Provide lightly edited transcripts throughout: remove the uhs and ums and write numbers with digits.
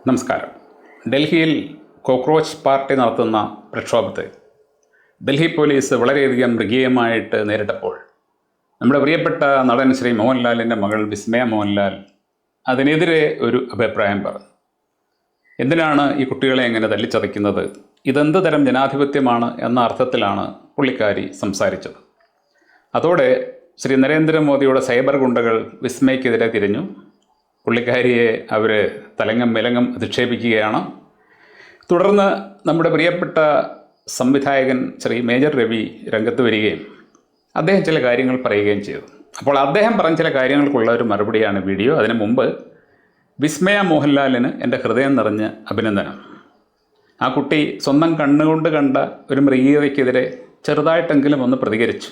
നമസ്കാരം. ഡൽഹിയിൽ cockroach party നടത്തുന്ന പ്രക്ഷോഭത്തെ ഡൽഹി പോലീസ് വളരെയധികം മൃഗീയമായിട്ട് നേരിട്ടപ്പോൾ നമ്മുടെ പ്രിയപ്പെട്ട നടൻ ശ്രീ മോഹൻലാലിൻ്റെ മകൾ വിസ്മയ മോഹൻലാൽ അതിനെതിരെ ഒരു അഭിപ്രായം പറഞ്ഞു. എന്തിനാണ് ഈ കുട്ടികളെ എങ്ങനെ തല്ലിച്ചതയ്ക്കുന്നത്, ഇതെന്ത് തരം ജനാധിപത്യമാണ് എന്ന അർത്ഥത്തിലാണ് പുള്ളിക്കാരി സംസാരിച്ചത്. അതോടെ ശ്രീ നരേന്ദ്രമോദിയുടെ സൈബർ ഗുണ്ടകൾ വിസ്മയ്ക്കെതിരെ തിരിഞ്ഞു. പുള്ളിക്കാരിയെ അവർ തലങ്ങം വിലങ്ങം അധിക്ഷേപിക്കുകയാണ്. തുടർന്ന് നമ്മുടെ പ്രിയപ്പെട്ട സംവിധായകൻ ശ്രീ മേജർ രവി രംഗത്ത് വരികയും അദ്ദേഹം ചില കാര്യങ്ങൾ പറയുകയും ചെയ്തു. അപ്പോൾ അദ്ദേഹം പറഞ്ഞ ചില കാര്യങ്ങൾക്കുള്ള ഒരു മറുപടിയാണ് വീഡിയോ. അതിനു മുമ്പ് വിസ്മയ മോഹൻലാലിന് എൻ്റെ ഹൃദയം നിറഞ്ഞ അഭിനന്ദനം. ആ കുട്ടി സ്വന്തം കണ്ണുകൊണ്ട് കണ്ട ഒരു മൃഗീയതയ്ക്കെതിരെ ചെറുതായിട്ടെങ്കിലും ഒന്ന് പ്രതികരിച്ചു.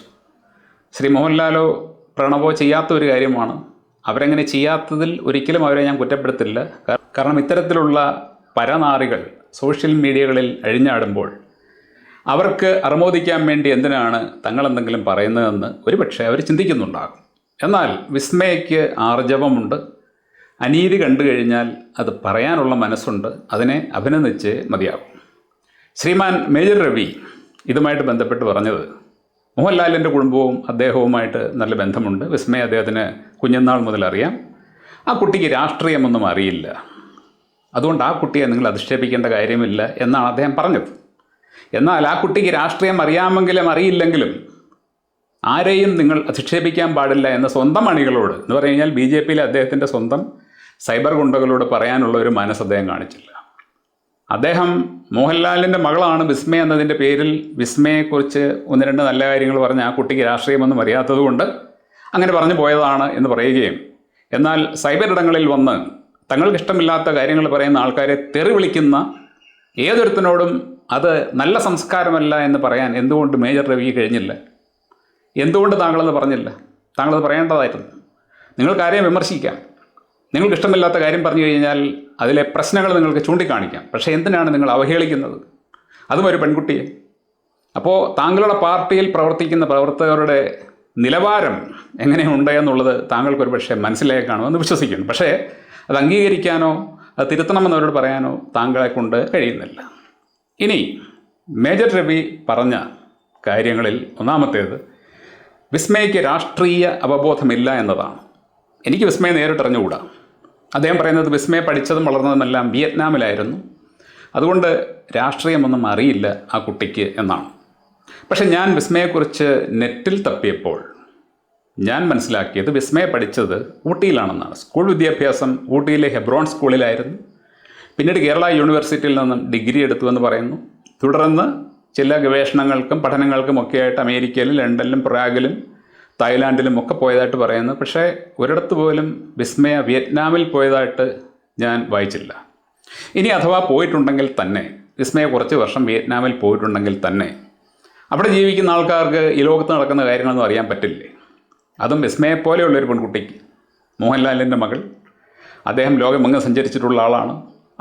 ശ്രീ മോഹൻലാലോ പ്രണവോ ചെയ്യാത്ത ഒരു കാര്യമാണ്. അവരങ്ങനെ ചെയ്യാത്തതിൽ ഒരിക്കലും അവരെ ഞാൻ കുറ്റപ്പെടുത്തില്ല. കാരണം ഇത്തരത്തിലുള്ള പരനാറികൾ സോഷ്യൽ മീഡിയകളിൽ അഴിഞ്ഞാടുമ്പോൾ അവർക്ക് അർമോദിക്കാൻ വേണ്ടി എന്തിനാണ് തങ്ങളെന്തെങ്കിലും പറയുന്നതെന്ന് ഒരുപക്ഷെ അവർ ചിന്തിക്കുന്നുണ്ടാകും. എന്നാൽ വിസ്മയയ്ക്ക് ആർജവമുണ്ട്. അനീതി കണ്ടു കഴിഞ്ഞാൽ അത് പറയാനുള്ള മനസ്സുണ്ട്. അതിനെ അഭിനന്ദിച്ച് മതിയാകും. ശ്രീമാൻ മേജർ രവി ഇതുമായിട്ട് ബന്ധപ്പെട്ട് പറഞ്ഞത്, മോഹൻലാലിൻ്റെ കുടുംബവും അദ്ദേഹവുമായിട്ട് നല്ല ബന്ധമുണ്ട്. വിസ്മയ അദ്ദേഹത്തിന് കുഞ്ഞുനാൾ മുതൽ അറിയാം. ആ കുട്ടിക്ക് രാഷ്ട്രീയമൊന്നും അറിയില്ല, അതുകൊണ്ട് ആ കുട്ടിയെ നിങ്ങൾ അധിക്ഷേപിക്കേണ്ട കാര്യമില്ല എന്നാണ് അദ്ദേഹം പറഞ്ഞത്. എന്നാൽ ആ കുട്ടിക്ക് രാഷ്ട്രീയം അറിയാമെങ്കിലും അറിയില്ലെങ്കിലും ആരെയും നിങ്ങൾ അധിക്ഷേപിക്കാൻ പാടില്ല എന്ന് സ്വന്തം അണികളോട് എന്ന് പറഞ്ഞു കഴിഞ്ഞാൽ BJPയിലെ അദ്ദേഹത്തിൻ്റെ സ്വന്തം സൈബർ ഗുണ്ടകളോട് പറയാനുള്ള ഒരു മനസ്സ് അദ്ദേഹം കാണിച്ചില്ല. അദ്ദേഹം മോഹൻലാലിൻ്റെ മകളാണ് വിസ്മയ എന്നതിൻ്റെ പേരിൽ വിസ്മയെക്കുറിച്ച് ഒന്ന് രണ്ട് നല്ല കാര്യങ്ങൾ പറഞ്ഞ് ആ കുട്ടിക്ക് രാഷ്ട്രീയമൊന്നും അറിയാത്തത് കൊണ്ട് അങ്ങനെ പറഞ്ഞു പോയതാണ് എന്ന് പറയുകയും, എന്നാൽ സൈബർ ഇടങ്ങളിൽ വന്ന് തങ്ങൾക്ക് ഇഷ്ടമില്ലാത്ത കാര്യങ്ങൾ പറയുന്ന ആൾക്കാരെ തെറി വിളിക്കുന്ന ഏതൊരുത്തിനോടും അത് നല്ല സംസ്കാരമല്ല എന്ന് പറയാൻ എന്തുകൊണ്ട് മേജർ രവിക്ക് കഴിഞ്ഞില്ല? എന്തുകൊണ്ട് താങ്കളത് പറഞ്ഞില്ല? താങ്കളത് പറയേണ്ടതായിരുന്നു. നിങ്ങൾക്ക് ആരെയും വിമർശിക്കാം, നിങ്ങൾക്ക് ഇഷ്ടമില്ലാത്ത കാര്യം പറഞ്ഞു കഴിഞ്ഞാൽ അതിലെ പ്രശ്നങ്ങൾ നിങ്ങൾക്ക് ചൂണ്ടിക്കാണിക്കാം. പക്ഷേ എന്തിനാണ് നിങ്ങൾ അവഹേളിക്കുന്നത്, അതും ഒരു പെൺകുട്ടിയെ? അപ്പോൾ താങ്കളുടെ പാർട്ടിയിൽ പ്രവർത്തിക്കുന്ന പ്രവർത്തകരുടെ നിലവാരം എങ്ങനെയുണ്ട് എന്നുള്ളത് താങ്കൾക്കൊരു പക്ഷേ മനസ്സിലായി കാണുമെന്ന് വിശ്വസിക്കുന്നു. പക്ഷേ അത് അംഗീകരിക്കാനോ അത് തിരുത്തണമെന്ന് അവരോട് പറയാനോ താങ്കളെ കൊണ്ട് കഴിയുന്നില്ല. ഇനി മേജർ രവി പറഞ്ഞ കാര്യങ്ങളിൽ ഒന്നാമത്തേത് വിസ്മയയ്ക്ക് രാഷ്ട്രീയ അവബോധമില്ല എന്നതാണ്. എനിക്ക് വിസ്മയെ നേരിട്ടറിഞ്ഞുകൂടാ. അദ്ദേഹം പറയുന്നത് വിസ്മയ പഠിച്ചതും വളർന്നതുമെല്ലാം വിയറ്റ്നാമിലായിരുന്നു, അതുകൊണ്ട് രാഷ്ട്രീയമൊന്നും അറിയില്ല ആ കുട്ടിക്ക് എന്നാണ്. പക്ഷെ ഞാൻ വിസ്മയെക്കുറിച്ച് നെറ്റിൽ തപ്പിയപ്പോൾ ഞാൻ മനസ്സിലാക്കിയത് വിസ്മയ പഠിച്ചത് ഊട്ടിയിലാണെന്നാണ്. സ്കൂൾ വിദ്യാഭ്യാസം ഊട്ടിയിലെ ഹെബ്രോൺ സ്കൂളിലായിരുന്നു. പിന്നീട് കേരള യൂണിവേഴ്സിറ്റിയിൽ നിന്നും ഡിഗ്രി എടുത്തു എന്ന് പറയുന്നു. തുടർന്ന് ചില ഗവേഷണങ്ങൾക്കും പഠനങ്ങൾക്കും ഒക്കെയായിട്ട് അമേരിക്കയിലും ലണ്ടനിലും പ്രാഗിലും തായ്ലാൻഡിലും ഒക്കെ പോയതായിട്ട് പറയുന്നു. പക്ഷേ ഒരിടത്ത് പോലും വിസ്മയ വിയറ്റ്നാമിൽ പോയതായിട്ട് ഞാൻ വായിച്ചില്ല. ഇനി അഥവാ പോയിട്ടുണ്ടെങ്കിൽ തന്നെ വിസ്മയ കുറച്ച് വർഷം വിയറ്റ്നാമിൽ പോയിട്ടുണ്ടെങ്കിൽ തന്നെ അവിടെ ജീവിക്കുന്ന ആൾക്കാർക്ക് ഈ ലോകത്ത് നടക്കുന്ന കാര്യങ്ങളൊന്നും അറിയാൻ പറ്റില്ലേ? അതും വിസ്മയെപ്പോലെയുള്ളൊരു പെൺകുട്ടിക്ക്. മോഹൻലാലിൻ്റെ മകൾ, അദ്ദേഹം ലോകമെങ്ങും സഞ്ചരിച്ചിട്ടുള്ള ആളാണ്.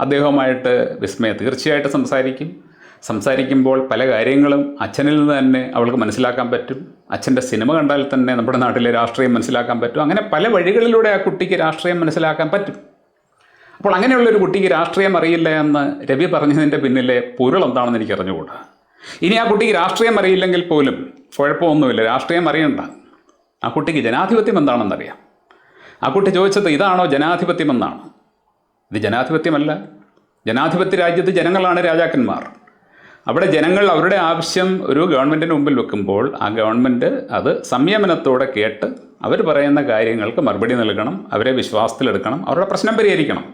അദ്ദേഹവുമായിട്ട് വിസ്മയ തീർച്ചയായിട്ടും സംസാരിക്കുമ്പോൾ പല കാര്യങ്ങളും അച്ഛനിൽ നിന്ന് തന്നെ അവൾക്ക് മനസ്സിലാക്കാൻ പറ്റും. അച്ഛൻ്റെ സിനിമ കണ്ടാൽ തന്നെ നമ്മുടെ നാട്ടിലെ രാഷ്ട്രീയം മനസ്സിലാക്കാൻ പറ്റും. അങ്ങനെ പല വഴികളിലൂടെ ആ കുട്ടിക്ക് രാഷ്ട്രീയം മനസ്സിലാക്കാൻ പറ്റും. അപ്പോൾ അങ്ങനെയുള്ളൊരു കുട്ടിക്ക് രാഷ്ട്രീയം അറിയില്ല എന്ന് രവി പറഞ്ഞതിൻ്റെ പിന്നിലെ പൊരുൾ എന്താണെന്ന് എനിക്ക് അറിഞ്ഞുകൂടാ. ഇനി ആ കുട്ടിക്ക് രാഷ്ട്രീയം അറിയില്ലെങ്കിൽ പോലും കുഴപ്പമൊന്നുമില്ല, രാഷ്ട്രീയം അറിയണ്ട. ആ കുട്ടിക്ക് ജനാധിപത്യം എന്താണെന്നറിയാം. ആ കുട്ടി ചോദിച്ചത് ഇതാണോ ജനാധിപത്യം എന്നാണ്. ഇത് ജനാധിപത്യമല്ല. ജനാധിപത്യ രാജ്യത്ത് ജനങ്ങളാണ് രാജാക്കന്മാർ. അവിടെ ജനങ്ങൾ അവരുടെ ആവശ്യം ഒരു ഗവൺമെൻറ്റിന് മുമ്പിൽ വെക്കുമ്പോൾ ആ ഗവൺമെൻറ് അത് സംയമനത്തോടെ കേട്ട് അവർ പറയുന്ന കാര്യങ്ങൾക്ക് മറുപടി നൽകണം, അവരെ വിശ്വാസത്തിലെടുക്കണം, അവരുടെ പ്രശ്നം പരിഹരിക്കണം.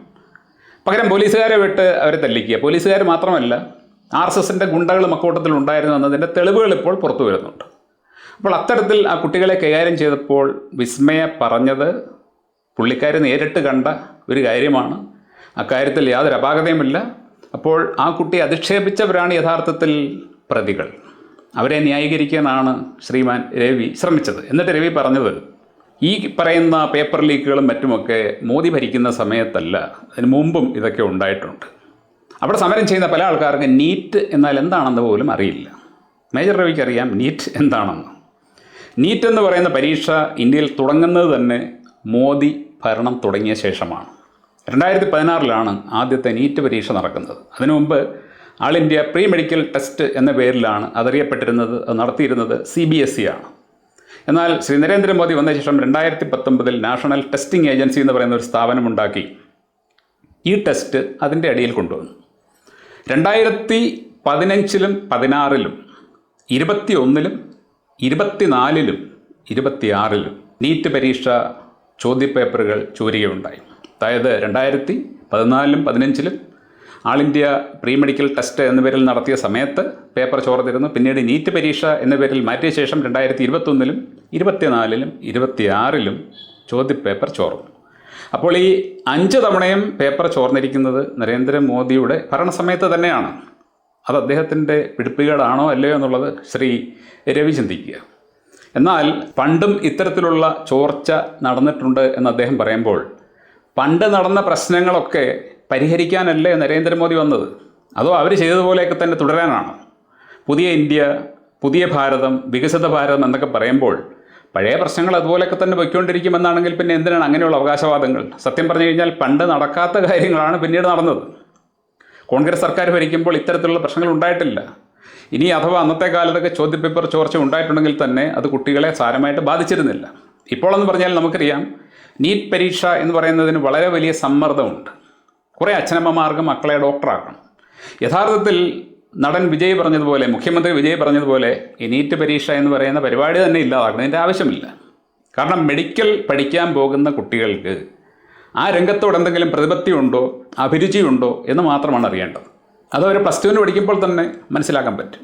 പകരം പോലീസുകാരെ വിട്ട് അവരെ തല്ലിക്കുക. പോലീസുകാർ മാത്രമല്ല, RSSൻ്റെ ഗുണ്ടകളും അക്കൂട്ടത്തിൽ ഉണ്ടായിരുന്നു എന്നതിൻ്റെ തെളിവുകൾ ഇപ്പോൾ പുറത്തു വരുന്നുണ്ട്. അപ്പോൾ അത്തരത്തിൽ ആ കുട്ടികളെ കൈകാര്യം ചെയ്തപ്പോൾ വിസ്മയ പറഞ്ഞത് പുള്ളിക്കാർ നേരിട്ട് കണ്ട ഒരു കാര്യമാണ്. അക്കാര്യത്തിൽ യാതൊരു അപാകതയുമില്ല. അപ്പോൾ ആ കുട്ടിയെ അധിക്ഷേപിച്ചവരാണ് യഥാർത്ഥത്തിൽ പ്രതികൾ. അവരെ ന്യായീകരിക്കാനാണ് ശ്രീമാൻ രവി ശ്രമിച്ചത്. എന്നിട്ട് രവി പറഞ്ഞത് ഈ പറയുന്ന പേപ്പർ ലീക്കുകളും മറ്റുമൊക്കെ മോദി ഭരിക്കുന്ന സമയത്തല്ല, അതിന് മുമ്പും ഇതൊക്കെ ഉണ്ടായിട്ടുണ്ട്. അവിടെ സമരം ചെയ്യുന്ന പല ആൾക്കാർക്ക് നീറ്റ് എന്നാൽ എന്താണെന്ന് പോലും അറിയില്ല. മേജർ രവിക്ക് അറിയാം നീറ്റ് എന്താണെന്ന്. നീറ്റ് എന്ന് പറയുന്ന പരീക്ഷ ഇന്ത്യയിൽ തുടങ്ങുന്നത് തന്നെ മോദി ഭരണം തുടങ്ങിയ ശേഷമാണ്. 2016 ആദ്യത്തെ നീറ്റ് പരീക്ഷ നടക്കുന്നത്. അതിനു മുമ്പ് ആൾ ഇന്ത്യ പ്രീ മെഡിക്കൽ ടെസ്റ്റ് എന്ന പേരിലാണ് അതറിയപ്പെട്ടിരുന്നത്. അത് നടത്തിയിരുന്നത് CBSE ആണ്. എന്നാൽ ശ്രീ നരേന്ദ്രമോദി വന്ന ശേഷം 2019 നാഷണൽ ടെസ്റ്റിംഗ് ഏജൻസി എന്ന് പറയുന്ന ഒരു സ്ഥാപനമുണ്ടാക്കി ഈ ടെസ്റ്റ് അതിൻ്റെ അടിയിൽ കൊണ്ടുവന്നു. 2015-ലും 16-ലും 21-ലും 24-ലും 26-ലും നീറ്റ് പരീക്ഷ ചോദ്യപേപ്പറുകൾ ചോരുകയുണ്ടായി. അതായത് 2014-ലും 15-ലും ആൾ ഇന്ത്യ പ്രീ മെഡിക്കൽ ടെസ്റ്റ് എന്ന പേരിൽ നടത്തിയ സമയത്ത് പേപ്പർ ചോർന്നിരുന്നു. പിന്നീട് നീറ്റ് പരീക്ഷ എന്ന പേരിൽ മാറ്റിയ ശേഷം 2021-ലും 24-ലും 26-ലും ചോദ്യപേപ്പർ ചോർന്നു. അപ്പോൾ ഈ 5 തവണയും പേപ്പർ ചോർന്നിരിക്കുന്നത് നരേന്ദ്രമോദിയുടെ ഭരണസമയത്ത് തന്നെയാണ്. അത് അദ്ദേഹത്തിൻ്റെ പിടിപ്പുകേടാണോ അല്ലയോ എന്നുള്ളത് ശ്രീ രവി ചിന്തിക്കുക. എന്നാൽ പണ്ടും ഇത്തരത്തിലുള്ള ചോർച്ച നടന്നിട്ടുണ്ട് എന്ന് അദ്ദേഹം പറയുമ്പോൾ പണ്ട് നടന്ന പ്രശ്നങ്ങളൊക്കെ പരിഹരിക്കാനല്ലേ നരേന്ദ്രമോദി വന്നത്? അതോ അവർ ചെയ്തതുപോലെയൊക്കെ തന്നെ തുടരാനാണോ? പുതിയ ഇന്ത്യ, പുതിയ ഭാരതം, വികസിത ഭാരതം എന്നൊക്കെ പറയുമ്പോൾ പഴയ പ്രശ്നങ്ങൾ അതുപോലെയൊക്കെ തന്നെ പൊയ്ക്കൊണ്ടിരിക്കുമെന്നാണെങ്കിൽ പിന്നെ എന്തിനാണ് അങ്ങനെയുള്ള അവകാശവാദങ്ങൾ? സത്യം പറഞ്ഞു കഴിഞ്ഞാൽ പണ്ട് നടക്കാത്ത കാര്യങ്ങളാണ് പിന്നീട് നടന്നത്. കോൺഗ്രസ് സർക്കാർ ഭരിക്കുമ്പോൾ ഇത്തരത്തിലുള്ള പ്രശ്നങ്ങൾ ഉണ്ടായിട്ടില്ല. ഇനി അഥവാ അന്നത്തെ കാലത്തൊക്കെ ചോദ്യപേപ്പർ ചോർച്ച ഉണ്ടായിട്ടുണ്ടെങ്കിൽ തന്നെ അത് കുട്ടികളെ സാരമായിട്ട് ബാധിച്ചിരുന്നില്ല. ഇപ്പോഴെന്ന് പറഞ്ഞാൽ നമുക്കറിയാം, നീറ്റ് പരീക്ഷ എന്ന് പറയുന്നതിന് വളരെ വലിയ സമ്മർദ്ദമുണ്ട്. കുറേ അച്ഛനമ്മമാർക്ക് മക്കളെ ഡോക്ടറാക്കണം. യഥാർത്ഥത്തിൽ നടൻ വിജയ് പറഞ്ഞതുപോലെ, മുഖ്യമന്ത്രി വിജയ് പറഞ്ഞതുപോലെ ഈ നീറ്റ് പരീക്ഷ എന്ന് പറയുന്ന പരിപാടി തന്നെ ഇല്ലാതാക്കുന്നതിൻ്റെ ആവശ്യമില്ല. കാരണം മെഡിക്കൽ പഠിക്കാൻ പോകുന്ന കുട്ടികൾക്ക് ആ രംഗത്തോട് എന്തെങ്കിലും പ്രതിപത്തിയുണ്ടോ, അഭിരുചിയുണ്ടോ എന്ന് മാത്രമാണ് അറിയേണ്ടത്. അതവർ +2 പഠിക്കുമ്പോൾ തന്നെ മനസ്സിലാക്കാൻ പറ്റും.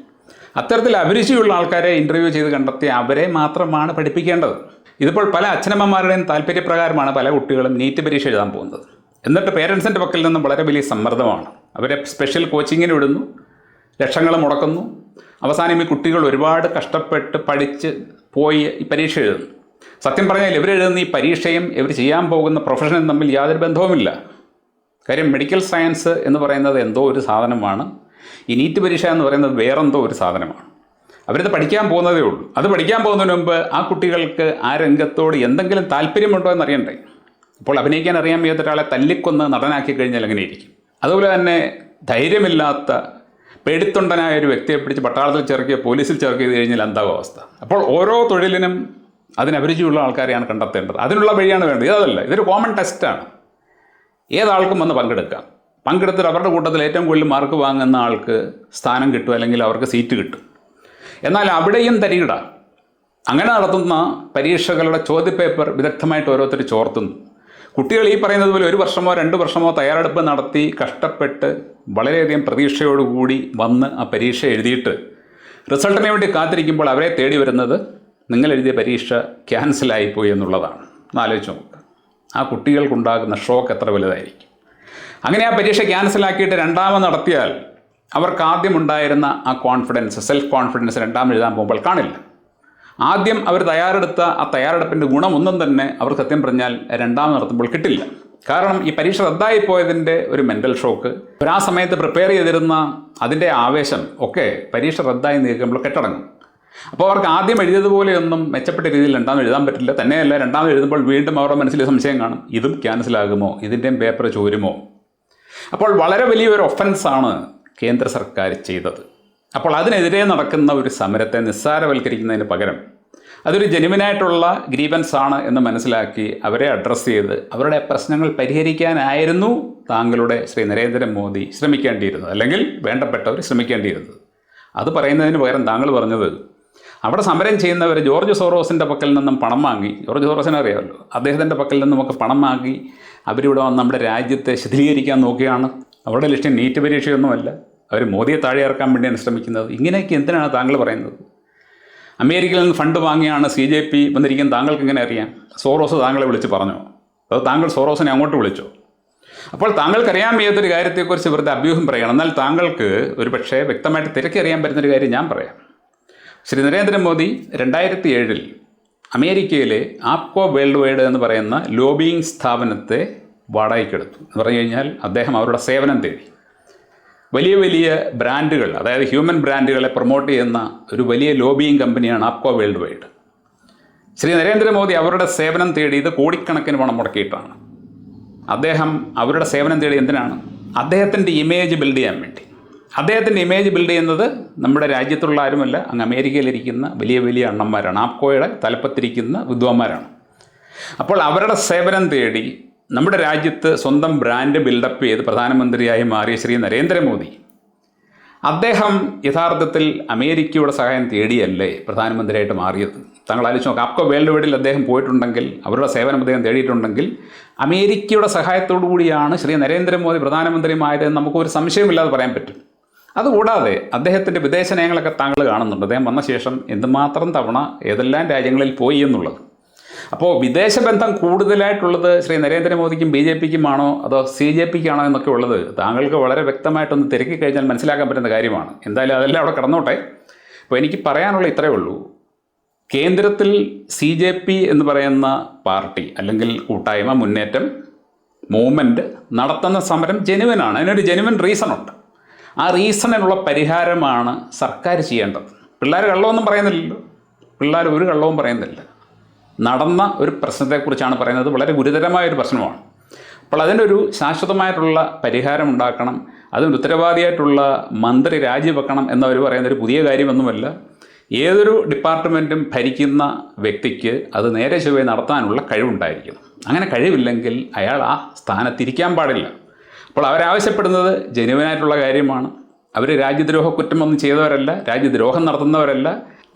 അത്തരത്തിൽ അഭിരുചിയുള്ള ആൾക്കാരെ ഇൻ്റർവ്യൂ ചെയ്ത് കണ്ടെത്തി അവരെ മാത്രമാണ് പഠിപ്പിക്കേണ്ടത്. ഇതിപ്പോൾ പല അച്ഛനമ്മമാരുടെയും താല്പര്യപ്രകാരമാണ് പല കുട്ടികളും നീറ്റ് പരീക്ഷ എഴുതാൻ പോകുന്നത്. എന്നിട്ട് പേരൻസിൻ്റെ പക്കൽ നിന്നും വളരെ വലിയ സമ്മർദ്ദമാണ്. അവരെ സ്പെഷ്യൽ കോച്ചിങ്ങിന് വിടുന്നു, ലക്ഷങ്ങൾ മുടക്കുന്നു. അവസാനം ഈ കുട്ടികൾ ഒരുപാട് കഷ്ടപ്പെട്ട് പഠിച്ച് പോയി ഈ പരീക്ഷ എഴുതുന്നു. സത്യം പറഞ്ഞാൽ ഇവരെഴുതുന്ന ഈ പരീക്ഷയും ഇവർ ചെയ്യാൻ പോകുന്ന പ്രൊഫഷനും തമ്മിൽ യാതൊരു ബന്ധവുമില്ല. കാര്യം മെഡിക്കൽ സയൻസ് എന്ന് പറയുന്നത് എന്തോ ഒരു സാധനമാണ്, ഈ നീറ്റ് പരീക്ഷ എന്ന് പറയുന്നത് വേറെന്തോ ഒരു സാധനമാണ്. അവരത് പഠിക്കാൻ പോകുന്നതേ ഉള്ളൂ. അത് പഠിക്കാൻ പോകുന്നതിന് മുമ്പ് ആ കുട്ടികൾക്ക് ആ രംഗത്തോട് എന്തെങ്കിലും താല്പര്യമുണ്ടോ എന്നറിയണ്ടേ? ഇപ്പോൾ അഭിനയിക്കാൻ അറിയാൻ വയ്യാത്ത ഒരാളെ തല്ലിക്കൊന്ന് നടനാക്കി കഴിഞ്ഞാൽ എങ്ങനെയിരിക്കും? അതുപോലെ തന്നെ ധൈര്യമില്ലാത്ത പേടിത്തൊണ്ടനായ ഒരു വ്യക്തിയെ പിടിച്ച് പട്ടാളത്തിൽ ചേർക്കുകയോ പോലീസിൽ ചേർക്കുകയോ ചെയ്ത് കഴിഞ്ഞാൽ എന്താകും അവസ്ഥ? അപ്പോൾ ഓരോ തൊഴിലിനും അതിനഭിരുചിയുള്ള ആൾക്കാരെയാണ് കണ്ടെത്തേണ്ടത്. അതിനുള്ള വഴിയാണ് വേണ്ടത്. ഇതല്ല, ഇതൊരു കോമൺ ടെസ്റ്റാണ്. ഏതാൾക്കും വന്ന് പങ്കെടുക്കാം. പങ്കെടുത്തിട്ട് അവരുടെ കൂട്ടത്തിൽ ഏറ്റവും കൂടുതൽ മാർക്ക് വാങ്ങുന്ന ആൾക്ക് സ്ഥാനം കിട്ടും, അല്ലെങ്കിൽ അവർക്ക് സീറ്റ് കിട്ടും. എന്നാൽ അവിടെയും തരികിട. അങ്ങനെ നടത്തുന്ന പരീക്ഷകളുടെ ചോദ്യപേപ്പർ വിദഗ്ധമായിട്ട് ഓരോരുത്തർ ചോർത്തുന്നു. കുട്ടികൾ ഈ പറയുന്നത് പോലെ 1 വർഷമോ 2 വർഷമോ തയ്യാറെടുപ്പ് നടത്തി കഷ്ടപ്പെട്ട് വളരെയധികം പ്രതീക്ഷയോടുകൂടി വന്ന് ആ പരീക്ഷ എഴുതിയിട്ട് റിസൾട്ടിന് വേണ്ടി കാത്തിരിക്കുമ്പോൾ അവരെ തേടി വരുന്നത് നിങ്ങൾ എഴുതിയ പരീക്ഷ ക്യാൻസലായിപ്പോയി എന്നുള്ളതാണ്. ആലോചിച്ച് നോക്കുക, ആ കുട്ടികൾക്കുണ്ടാകുന്ന ഷോക്ക് എത്ര വലുതായിരിക്കും. അങ്ങനെ ആ പരീക്ഷ ക്യാൻസലാക്കിയിട്ട് രണ്ടാമത് നടത്തിയാൽ അവർക്ക് ആദ്യം ഉണ്ടായിരുന്ന ആ കോൺഫിഡൻസ്, സെൽഫ് കോൺഫിഡൻസ് രണ്ടാമത് എഴുതാൻ പോകുമ്പോൾ കാണില്ല. ആദ്യം അവർ തയ്യാറെടുത്ത ആ തയ്യാറെടുപ്പിൻ്റെ ഗുണമൊന്നും തന്നെ അവർ സത്യം പറഞ്ഞാൽ രണ്ടാമത് നടത്തുമ്പോൾ കിട്ടില്ല. കാരണം ഈ പരീക്ഷ റദ്ദായി പോയതിൻ്റെ ഒരു മെൻ്റൽ ഷോക്ക്, ആ സമയത്ത് പ്രിപ്പയർ ചെയ്തിരുന്ന അതിൻ്റെ ആവേശം ഒക്കെ പരീക്ഷ റദ്ദായി നീക്കുമ്പോൾ കെട്ടടങ്ങും. അപ്പോൾ അവർക്ക് ആദ്യം എഴുതിയതുപോലെയൊന്നും മെച്ചപ്പെട്ട രീതിയിൽ രണ്ടാമത് എഴുതാൻ പറ്റില്ല. തന്നെയല്ല, രണ്ടാമത് എഴുതുമ്പോൾ വീണ്ടും അവരുടെ മനസ്സിൽ സംശയം കാണും, ഇതും ക്യാൻസലാകുമോ, ഇതിൻ്റെയും പേപ്പർ ചോരുമോ. അപ്പോൾ വളരെ വലിയൊരു ഒഫൻസാണ് കേന്ദ്ര സർക്കാർ ചെയ്തത്. അപ്പോൾ അതിനെതിരെ നടക്കുന്ന ഒരു സമരത്തെ നിസ്സാരവൽക്കരിക്കുന്നതിന് പകരം അതൊരു ജെനുവിനായിട്ടുള്ള ഗ്രീവൻസ് ആണ് എന്ന് മനസ്സിലാക്കി അവരെ അഡ്രസ്സ് ചെയ്ത് അവരുടെ പ്രശ്നങ്ങൾ പരിഹരിക്കാനായിരുന്നു താങ്കളുടെ ശ്രീ നരേന്ദ്രമോദി ശ്രമിക്കേണ്ടിയിരുന്നത്, അല്ലെങ്കിൽ വേണ്ടപ്പെട്ടവർ ശ്രമിക്കേണ്ടിയിരുന്നത്. അത് പറയുന്നതിന് പകരം താങ്കൾ പറഞ്ഞത് അവിടെ സമരം ചെയ്യുന്നവർ ജോർജ് സോറോസിൻ്റെ പക്കൽ നിന്നും പണം വാങ്ങി, ജോർജ് സോറോസിനെ അറിയാമല്ലോ, അദ്ദേഹത്തിൻ്റെ പക്കൽ നിന്നുമൊക്കെ പണം വാങ്ങി അവരിവിടെ വന്ന് നമ്മുടെ രാജ്യത്തെ ശിഥിലീകരിക്കാൻ നോക്കുകയാണ്. അവരുടെ ലക്ഷ്യം നീറ്റ് പരീക്ഷയൊന്നുമല്ല, അവർ മോദിയെ താഴെ ഇറക്കാൻ വേണ്ടിയാണ് ശ്രമിക്കുന്നത്. ഇങ്ങനെയൊക്കെ എന്തിനാണ് താങ്കൾ പറയുന്നത്? അമേരിക്കയിൽ നിന്ന് ഫണ്ട് വാങ്ങിയാണ് CJP വന്നിരിക്കുന്നത്. താങ്കൾക്ക് എങ്ങനെ അറിയാം? സോറോസ് താങ്കളെ വിളിച്ച് പറഞ്ഞോ? അതോ താങ്കൾ സോറോസിനെ അങ്ങോട്ട് വിളിച്ചോ? അപ്പോൾ താങ്കൾക്കറിയാൻ വയ്യാത്തൊരു കാര്യത്തെക്കുറിച്ച് വെറുതെ അഭ്യൂഹം പറയണം. എന്നാൽ താങ്കൾക്ക് ഒരു പക്ഷേ വ്യക്തമായിട്ട് തിരക്കറിയാൻ പറ്റുന്നൊരു കാര്യം ഞാൻ പറയാം. ശ്രീ നരേന്ദ്രമോദി 2007 അമേരിക്കയിലെ ആപ്കോ വേൾഡ് വൈഡ് എന്ന് പറയുന്ന ലോബിയിങ് സ്ഥാപനത്തെ വാടകയ്ക്കെടുത്തു. എന്ന് പറഞ്ഞു കഴിഞ്ഞാൽ അദ്ദേഹം അവരുടെ സേവനം തേടി. വലിയ വലിയ ബ്രാൻഡുകൾ, അതായത് ഹ്യൂമൻ ബ്രാൻഡുകളെ പ്രൊമോട്ട് ചെയ്യുന്ന ഒരു വലിയ ലോബിയിങ് കമ്പനിയാണ് ആപ്കോ വേൾഡ് വൈഡ്. ശ്രീ നരേന്ദ്രമോദി അവരുടെ സേവനം തേടിയത് കോടിക്കണക്കിന് പണം മുടക്കിയിട്ടാണ്. അദ്ദേഹം അവരുടെ സേവനം തേടി എന്തിനാണ്? അദ്ദേഹത്തിൻ്റെ ഇമേജ് ബിൽഡ് ചെയ്യാൻ വേണ്ടി. അദ്ദേഹത്തിൻ്റെ ഇമേജ് ബിൽഡ് ചെയ്യുന്നത് നമ്മുടെ രാജ്യത്തുള്ള ആരുമല്ല, അങ്ങ് അമേരിക്കയിലിരിക്കുന്ന വലിയ വലിയ അണ്ണന്മാരാണ്, ആപ്കോയുടെ തലപ്പത്തിരിക്കുന്ന വിദ്വാന്മാരാണ്. അപ്പോൾ അവരുടെ സേവനം തേടി നമ്മുടെ രാജ്യത്ത് സ്വന്തം ബ്രാൻഡ് ബിൽഡപ്പ് ചെയ്ത് പ്രധാനമന്ത്രിയായി മാറിയ ശ്രീ നരേന്ദ്രമോദി, അദ്ദേഹം യഥാർത്ഥത്തിൽ അമേരിക്കയുടെ സഹായം തേടിയല്ലേ പ്രധാനമന്ത്രിയായിട്ട് മാറിയത്? താങ്കൾ ആലോചിച്ച് നോക്കാം. ആപ്കോ വേൾഡ് വൈഡിൽ അദ്ദേഹം പോയിട്ടുണ്ടെങ്കിൽ, അവരുടെ സേവനം അദ്ദേഹം തേടിയിട്ടുണ്ടെങ്കിൽ, അമേരിക്കയുടെ സഹായത്തോടു കൂടിയാണ് ശ്രീ നരേന്ദ്രമോദി പ്രധാനമന്ത്രിയുമായതെന്ന് നമുക്കൊരു സംശയമില്ലാതെ പറയാൻ പറ്റും. അതുകൂടാതെ അദ്ദേഹത്തിൻ്റെ വിദേശ നയങ്ങളൊക്കെ താങ്കൾ കാണുന്നുണ്ട്. അദ്ദേഹം വന്ന ശേഷം എന്തുമാത്രം തവണ ഏതെല്ലാം രാജ്യങ്ങളിൽ പോയി എന്നുള്ളത്. അപ്പോൾ വിദേശ ബന്ധം കൂടുതലായിട്ടുള്ളത് ശ്രീ നരേന്ദ്രമോദിക്കും ബി ജെ പിക്കുമാണോ അതോ സി ജെ പിക്കാണോ എന്നൊക്കെ ഉള്ളത് താങ്കൾക്ക് വളരെ വ്യക്തമായിട്ടൊന്ന് തിരക്കി കഴിഞ്ഞാൽ മനസ്സിലാക്കാൻ പറ്റുന്ന കാര്യമാണ്. എന്തായാലും അതെല്ലാം അവിടെ കടന്നോട്ടെ. അപ്പോൾ എനിക്ക് പറയാനുള്ള ഇത്രയേ ഉള്ളൂ. കേന്ദ്രത്തിൽ സി ജെ പി എന്ന് പറയുന്ന പാർട്ടി അല്ലെങ്കിൽ കൂട്ടായ്മ, മുന്നേറ്റം, മൂവ്മെൻറ്റ് നടത്തുന്ന സമരം ജെനുവനാണ്. അതിനൊരു ജെനുവൻ റീസണുണ്ട്. ആ റീസണിനുള്ള പരിഹാരമാണ് സർക്കാർ ചെയ്യേണ്ടത്. പിള്ളേർ കള്ളമൊന്നും പറയുന്നില്ലല്ലോ, പിള്ളേർ ഒരു കള്ളവും പറയുന്നില്ല. നടന്ന ഒരു പ്രശ്നത്തെക്കുറിച്ചാണ് പറയുന്നത്. വളരെ ഗുരുതരമായൊരു പ്രശ്നമാണ്. അപ്പോൾ അതിനൊരു ശാശ്വതമായിട്ടുള്ള പരിഹാരം ഉണ്ടാക്കണം. അതിന് ഉത്തരവാദിയായിട്ടുള്ള മന്ത്രി രാജിവെക്കണം എന്നവർ പറയുന്നൊരു പുതിയ കാര്യമൊന്നുമല്ല. ഏതൊരു ഡിപ്പാർട്ട്മെൻറ്റും ഭരിക്കുന്ന വ്യക്തിക്ക് അത് നേരെ ചൊവ്വേ നടത്താനുള്ള കഴിവുണ്ടായിരിക്കണം. അങ്ങനെ കഴിവില്ലെങ്കിൽ അയാൾ ആ സ്ഥാനത്തിരിക്കാൻ പാടില്ല. അപ്പോൾ അവരാവശ്യപ്പെടുന്നത് ജെനുവനായിട്ടുള്ള കാര്യമാണ്. അവർ രാജ്യദ്രോഹ കുറ്റമൊന്നും ചെയ്തവരല്ല, രാജ്യദ്രോഹം നടത്തുന്നവരല്ല.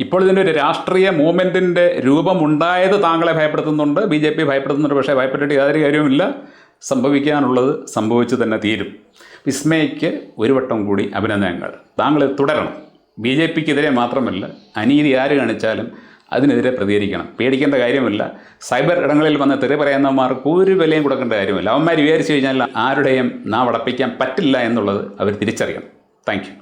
ഇപ്പോൾ ഇതിൻ്റെ ഒരു രാഷ്ട്രീയ മൂവ്മെൻറ്റിൻ്റെ രൂപമുണ്ടായത് താങ്കളെ ഭയപ്പെടുത്തുന്നുണ്ട്, ബി ജെ പി ഭയപ്പെടുത്തുന്നുണ്ട്. പക്ഷേ ഭയപ്പെട്ടിട്ട് യാതൊരു കാര്യവുമില്ല. സംഭവിക്കാനുള്ളത് സംഭവിച്ചു തന്നെ തീരും. വിസ്മയയ്ക്ക് ഒരു വട്ടം കൂടി അഭിനന്ദനങ്ങൾ. താങ്കൾ തുടരണം. ബി ജെ പിക്കെതിരെ മാത്രമല്ല, അനീതി ആര് കാണിച്ചാലും അതിനെതിരെ പ്രതികരിക്കണം. പേടിക്കേണ്ട കാര്യമില്ല. സൈബർ ഇടങ്ങളിൽ വന്ന് തെറി പറയുന്നവന്മാർക്ക് ഒരു വിലയും കൊടുക്കേണ്ട കാര്യമില്ല. അവന്മാർ വിചാരിച്ചു കഴിഞ്ഞാൽ ആരുടെയും നാവടപ്പിക്കാൻ പറ്റില്ല എന്നുള്ളത് അവർ തിരിച്ചറിയണം. Thank you.